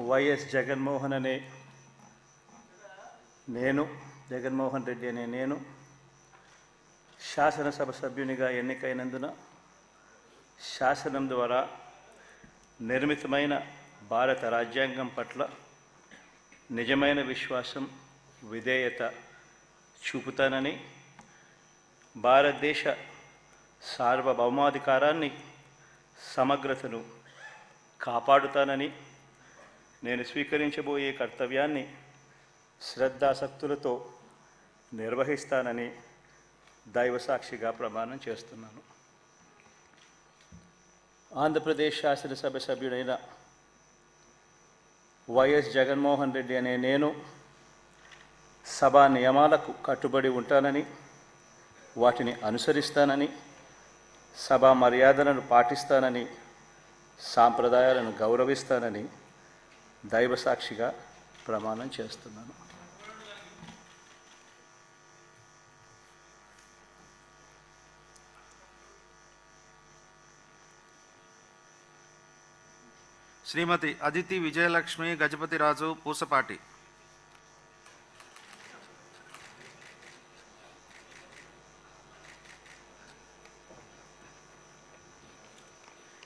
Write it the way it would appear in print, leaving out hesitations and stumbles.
YS Jaganmohan అనే నేను జగన్మోహన్ రెడ్డి అనే నేను శాసనసభ సభ్యునిగా ఎన్నికైనందున శాసనం ద్వారా నిర్మితమైన భారత రాజ్యాంగం పట్ల నిజమైన విశ్వాసం విధేయత చూపుతానని, భారతదేశ సార్వభౌమాధికారాన్ని సమగ్రతను కాపాడుతానని, నేను స్వీకరించబోయే కర్తవ్యాన్ని శ్రద్ధాసక్తులతో నిర్వహిస్తానని దైవసాక్షిగా ప్రమాణం చేస్తున్నాను. ఆంధ్రప్రదేశ్ శాసనసభ సభ్యుడైన వైఎస్ జగన్మోహన్ రెడ్డి అనే నేను సభా నియమాలకు కట్టుబడి ఉంటానని, వాటిని అనుసరిస్తానని, సభా మర్యాదలను పాటిస్తానని, సాంప్రదాయాలను గౌరవిస్తానని దైవసాక్షిగా ప్రమాణం చేస్తున్నాను. శ్రీమతి అదితి విజయలక్ష్మి గజపతిరాజు పూసపాటి.